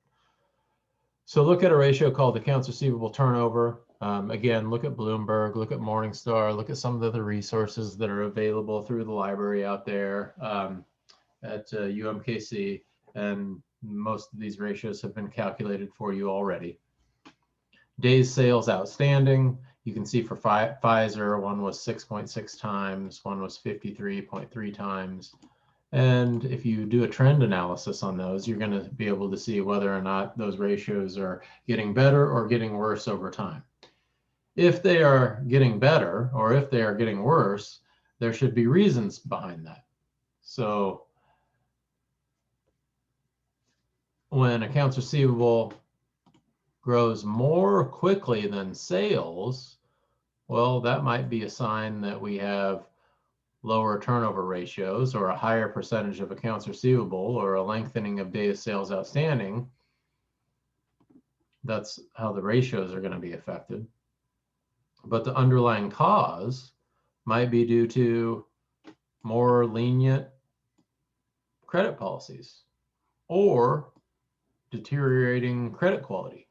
Speaker 1: So look at a ratio called accounts receivable turnover. Again, look at Bloomberg, look at Morningstar, look at some of the other resources that are available through the library out there at UMKC. And most of these ratios have been calculated for you already. Days sales outstanding. You can see for Pfizer, one was 6.6 times, one was 53.3 times. And if you do a trend analysis on those, you're going to be able to see whether or not those ratios are getting better or getting worse over time. If they are getting better or if they are getting worse, there should be reasons behind that. So when accounts receivable grows more quickly than sales, well, that might be a sign that we have lower turnover ratios or a higher percentage of accounts receivable or a lengthening of days sales outstanding. That's how the ratios are going to be affected. But the underlying cause might be due to more lenient credit policies or deteriorating credit quality.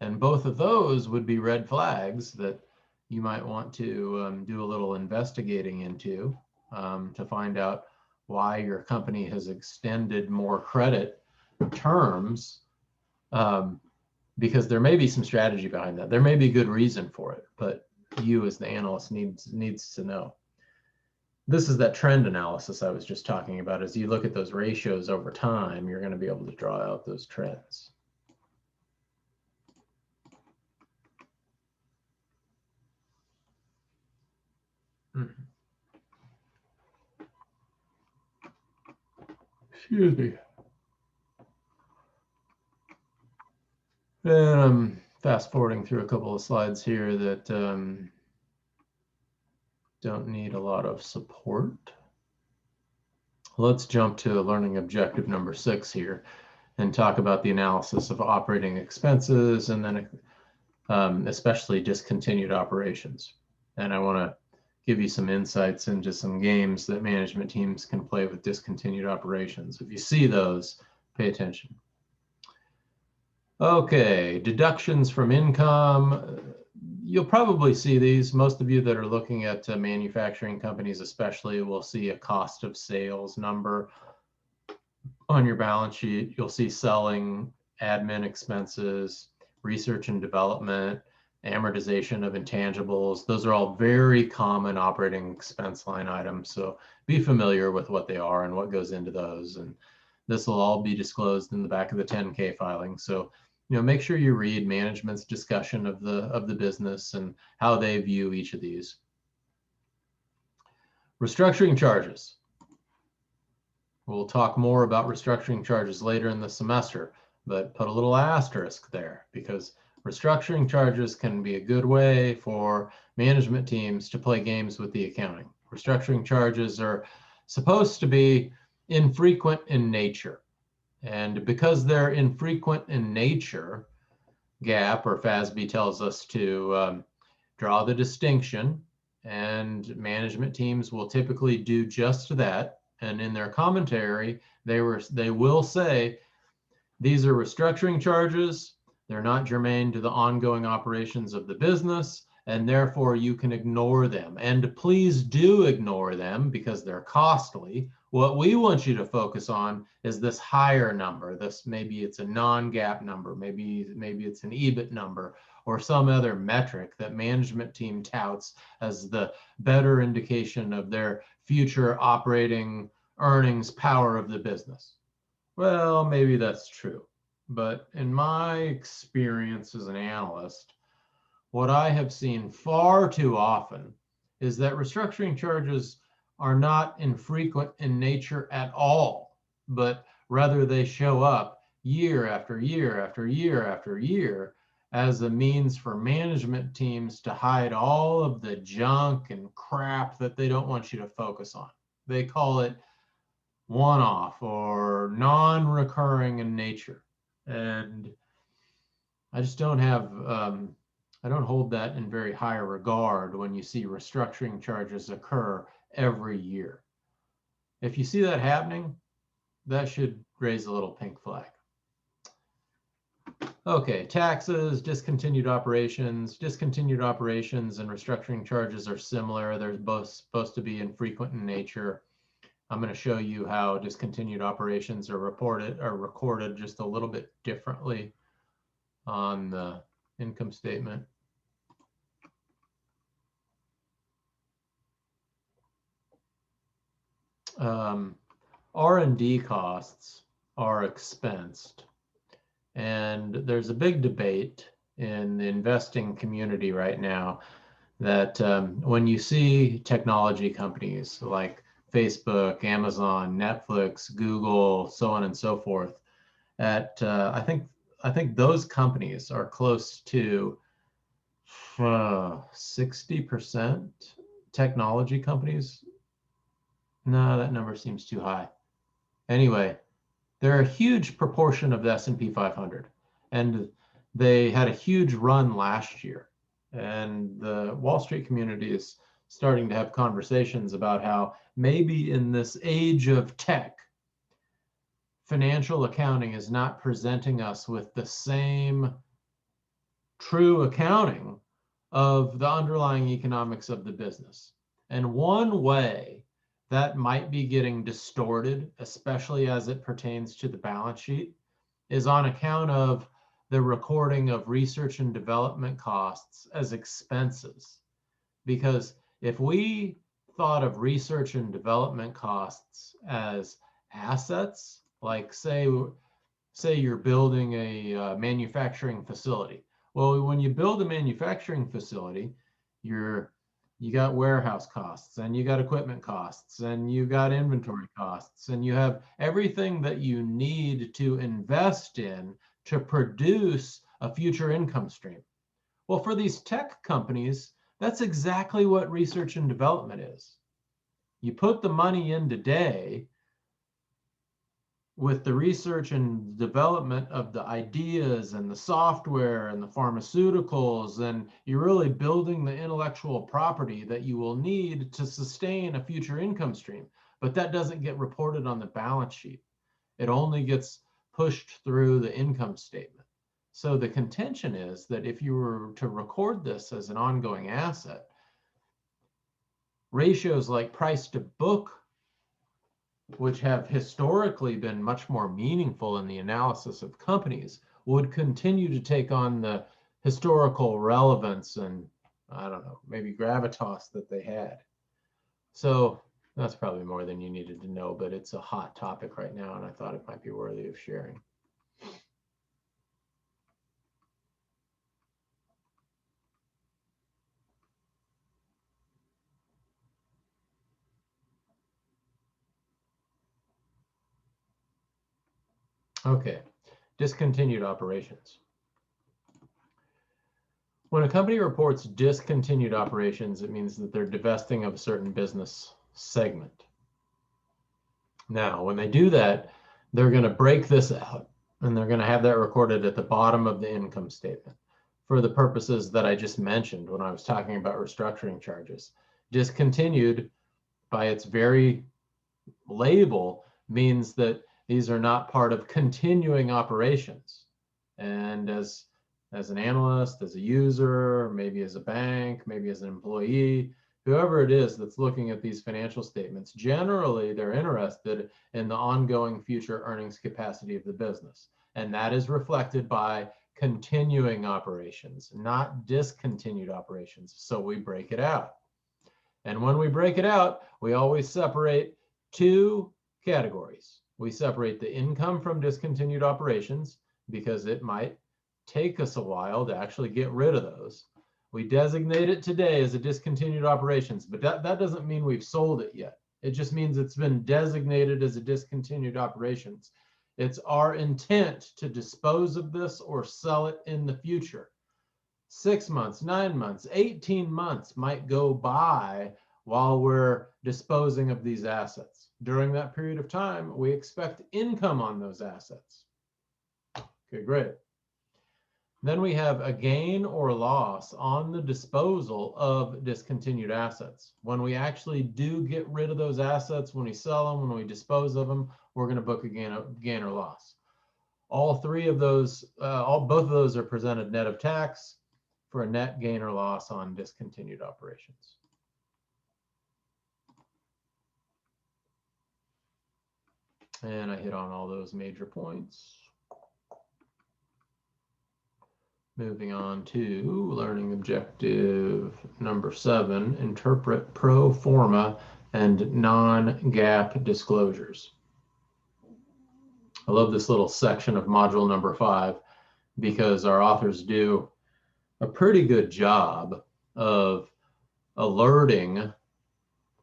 Speaker 1: And both of those would be red flags that you might want to do a little investigating into to find out why your company has extended more credit terms, because there may be some strategy behind that. There may be good reason for it, but you as the analyst needs to know. This is that trend analysis I was just talking about. As you look at those ratios over time, you're going to be able to draw out those trends. Excuse me. And I'm fast forwarding through a couple of slides here that don't need a lot of support. Let's jump to learning objective number 6 here and talk about the analysis of operating expenses and then especially discontinued operations. And I want to give you some insights into some games that management teams can play with discontinued operations. If you see those, pay attention. Okay, deductions from income. You'll probably see these. Most of you that are looking at manufacturing companies especially will see a cost of sales number on your balance sheet. You'll see selling, admin expenses, research and development, amortization of intangibles. Those are all very common operating expense line items. So be familiar with what they are and what goes into those. And this will all be disclosed in the back of the 10K filing. So, make sure you read management's discussion of the business and how they view each of these. Restructuring charges. We'll talk more about restructuring charges later in the semester, but put a little asterisk there because restructuring charges can be a good way for management teams to play games with the accounting. Restructuring charges are supposed to be infrequent in nature. And because they're infrequent in nature, GAAP or FASB tells us to draw the distinction, and management teams will typically do just that. And in their commentary, they will say, these are restructuring charges. They're not germane to the ongoing operations of the business, and therefore you can ignore them. And please do ignore them because they're costly. What we want you to focus on is this higher number. Maybe it's a non-GAAP number, maybe it's an EBIT number, or some other metric that management team touts as the better indication of their future operating earnings power of the business. Well, maybe that's true. But in my experience as an analyst, what I have seen far too often is that restructuring charges are not infrequent in nature at all, but rather they show up year after year after year after year as a means for management teams to hide all of the junk and crap that they don't want you to focus on. They call it one-off or non-recurring in nature. And I just don't have, I don't hold that in very high regard when you see restructuring charges occur every year. If you see that happening, that should raise a little pink flag. Okay, taxes, discontinued operations. Discontinued operations and restructuring charges are similar. They're both supposed to be infrequent in nature. I'm going to show you how discontinued operations are recorded just a little bit differently on the income statement. R&D costs are expensed, and there's a big debate in the investing community right now that when you see technology companies like Facebook, Amazon, Netflix, Google, so on and so forth, I think those companies are close to 60% technology companies. No, that number seems too high. Anyway, they're a huge proportion of the S&P 500, and they had a huge run last year. And the Wall Street community is starting to have conversations about how maybe in this age of tech, financial accounting is not presenting us with the same true accounting of the underlying economics of the business. And one way that might be getting distorted, especially as it pertains to the balance sheet, is on account of the recording of research and development costs as expenses. Because if we thought of research and development costs as assets, like say you're building a manufacturing facility. Well, when you build a manufacturing facility, you got warehouse costs, and you got equipment costs, and you got inventory costs, and you have everything that you need to invest in to produce a future income stream. Well, for these tech companies, that's exactly what research and development is. You put the money in today with the research and development of the ideas and the software and the pharmaceuticals, and you're really building the intellectual property that you will need to sustain a future income stream. But that doesn't get reported on the balance sheet. It only gets pushed through the income statement. So the contention is that if you were to record this as an ongoing asset, ratios like price to book, which have historically been much more meaningful in the analysis of companies, would continue to take on the historical relevance and, I don't know, maybe gravitas that they had. So that's probably more than you needed to know, but it's a hot topic right now, and I thought it might be worthy of sharing. Okay, discontinued operations. When a company reports discontinued operations, it means that they're divesting of a certain business segment. Now, when they do that, they're going to break this out, and they're going to have that recorded at the bottom of the income statement for the purposes that I just mentioned when I was talking about restructuring charges. Discontinued, by its very label, means that these are not part of continuing operations. And as an analyst, as a user, maybe as a bank, maybe as an employee, whoever it is that's looking at these financial statements, generally they're interested in the ongoing future earnings capacity of the business. And that is reflected by continuing operations, not discontinued operations. So we break it out. And when we break it out, we always separate two categories. We separate the income from discontinued operations, because it might take us a while to actually get rid of those. We designate it today as a discontinued operations, but that doesn't mean we've sold it yet. It just means it's been designated as a discontinued operations. It's our intent to dispose of this or sell it in the future. 6 months, 9 months, 18 months might go by while we're disposing of these assets. During that period of time, we expect income on those assets. Okay, great. Then we have a gain or loss on the disposal of discontinued assets. When we actually do get rid of those assets, when we sell them, when we dispose of them, we're going to book a gain or loss. All three of those, both of those are presented net of tax for a net gain or loss on discontinued operations. And I hit on all those major points. Moving on to learning objective number 7, interpret pro forma and non-GAAP disclosures. I love this little section of module number 5 because our authors do a pretty good job of alerting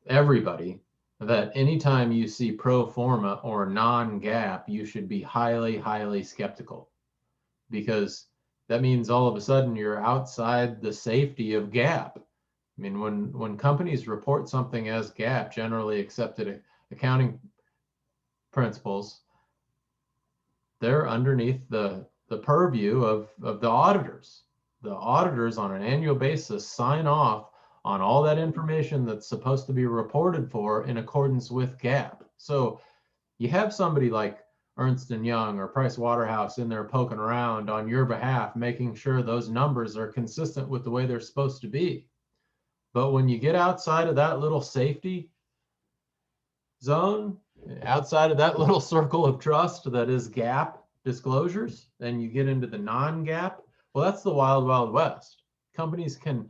Speaker 1: everybody that anytime you see pro forma or non-GAAP, you should be highly, highly skeptical, because that means all of a sudden you're outside the safety of GAAP. I mean, when companies report something as GAAP, generally accepted accounting principles, they're underneath the purview of the auditors. The auditors on an annual basis sign off on all that information that's supposed to be reported for in accordance with GAAP. So you have somebody like Ernst & Young or Price Waterhouse in there poking around on your behalf, making sure those numbers are consistent with the way they're supposed to be. But when you get outside of that little safety zone, outside of that little circle of trust that is GAAP disclosures, then you get into the non-GAAP, well, that's the wild, wild west. Companies can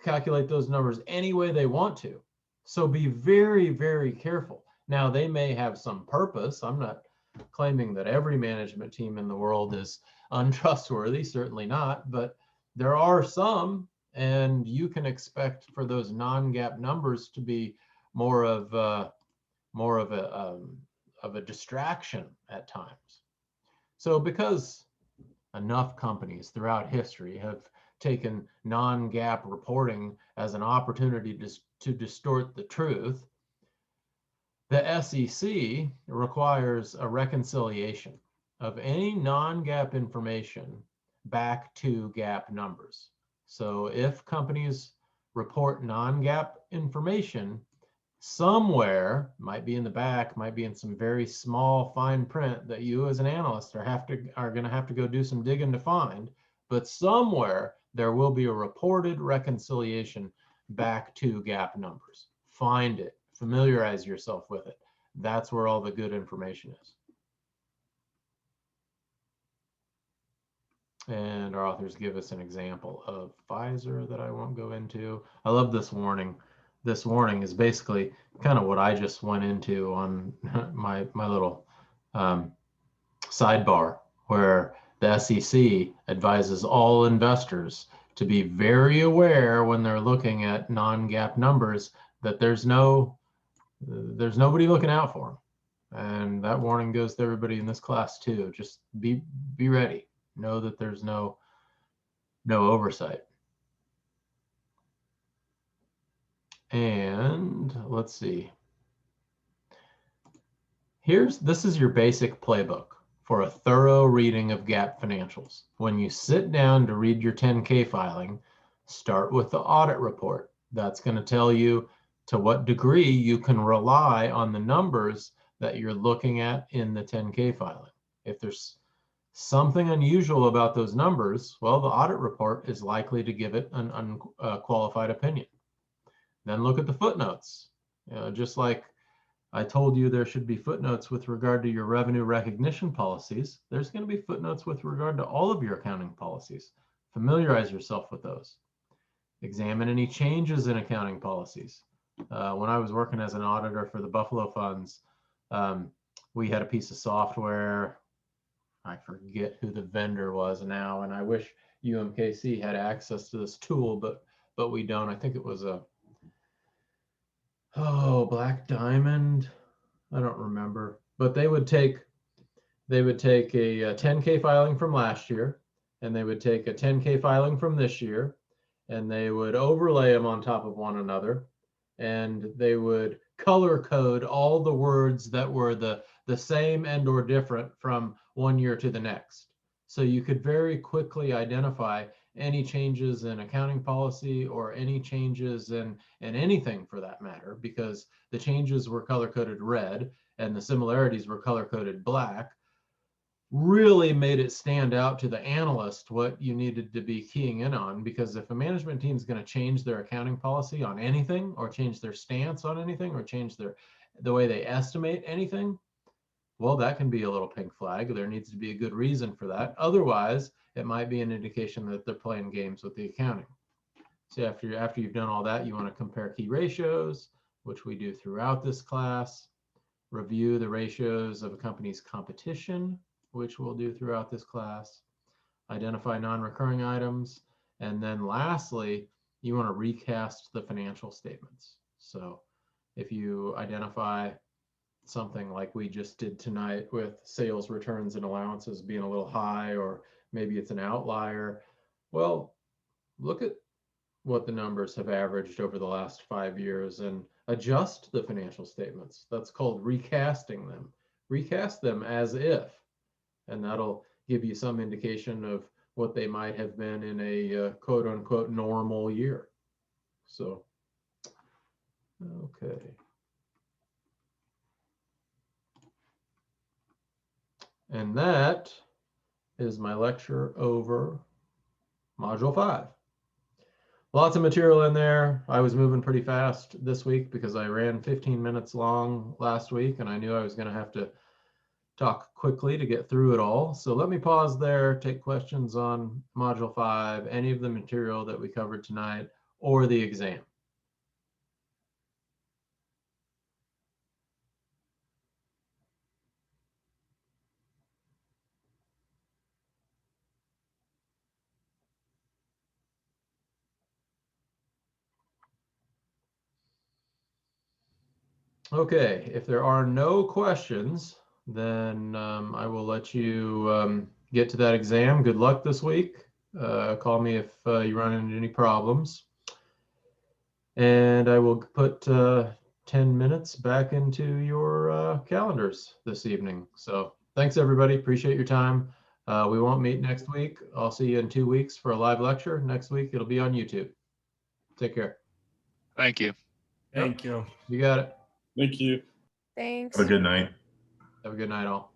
Speaker 1: calculate those numbers any way they want to. So be very, very careful. Now, they may have some purpose. I'm not claiming that every management team in the world is untrustworthy, certainly not, but there are some, and you can expect for those non-GAAP numbers to be more of a distraction at times. So because enough companies throughout history have taken non-GAAP reporting as an opportunity to distort the truth, the SEC requires a reconciliation of any non-GAAP information back to GAAP numbers. So if companies report non-GAAP information, somewhere, might be in the back, might be in some very small fine print that you as an analyst are going to have to go do some digging to find, but somewhere there will be a reported reconciliation back to GAAP numbers. Find it, familiarize yourself with it. That's where all the good information is. And our authors give us an example of Pfizer that I won't go into. I love this warning. This warning is basically kind of what I just went into on my little sidebar, where the SEC advises all investors to be very aware when they're looking at non-GAAP numbers that there's nobody looking out for them. And that warning goes to everybody in this class too. Just be ready. Know that there's no oversight. And let's see. This is your basic playbook for a thorough reading of GAAP financials. When you sit down to read your 10K filing, start with the audit report. That's going to tell you to what degree you can rely on the numbers that you're looking at in the 10K filing. If there's something unusual about those numbers, well, the audit report is likely to give it an unqualified opinion. Then look at the footnotes. Just like I told you there should be footnotes with regard to your revenue recognition policies, there's going to be footnotes with regard to all of your accounting policies. Familiarize yourself with those. Examine any changes in accounting policies. When I was working as an auditor for the Buffalo Funds, we had a piece of software. I forget who the vendor was now, and I wish UMKC had access to this tool, but we don't. I think it was Black Diamond. I don't remember, but they would take a 10K filing from last year, and they would take a 10K filing from this year, and they would overlay them on top of one another, and they would color code all the words that were the same and or different from one year to the next. So you could very quickly identify any changes in accounting policy or any changes in anything for that matter, because the changes were color coded red and the similarities were color coded black really made it stand out to the analyst what you needed to be keying in on, because if a management team is going to change their accounting policy on anything, or change their stance on anything, or change the way they estimate anything, well, that can be a little pink flag. There needs to be a good reason for that. Otherwise, it might be an indication that they're playing games with the accounting. So after you've done all that, you want to compare key ratios, which we do throughout this class. Review the ratios of a company's competition, which we'll do throughout this class. Identify non-recurring items. And then lastly, you want to recast the financial statements. So if you identify something like we just did tonight with sales returns and allowances being a little high, or maybe it's an outlier, well, look at what the numbers have averaged over the last 5 years and adjust the financial statements. That's called recasting them. Recast them as if, and that'll give you some indication of what they might have been in a quote unquote normal year. So, okay. And that is my lecture over Module 5. Lots of material in there. I was moving pretty fast this week because I ran 15 minutes long last week, and I knew I was going to have to talk quickly to get through it all. So let me pause there, take questions on Module 5, any of the material that we covered tonight, or the exam. Okay, if there are no questions, then I will let you get to that exam. Good luck this week. Call me if you run into any problems. And I will put 10 minutes back into your calendars this evening. So thanks, everybody. Appreciate your time. We won't meet next week. I'll see you in 2 weeks for a live lecture. Next week, it'll be on YouTube. Take care.
Speaker 5: Thank you.
Speaker 6: Thank you.
Speaker 1: You got it.
Speaker 7: Thank you.
Speaker 8: Thanks.
Speaker 7: Have a good night.
Speaker 1: Have a good night, all.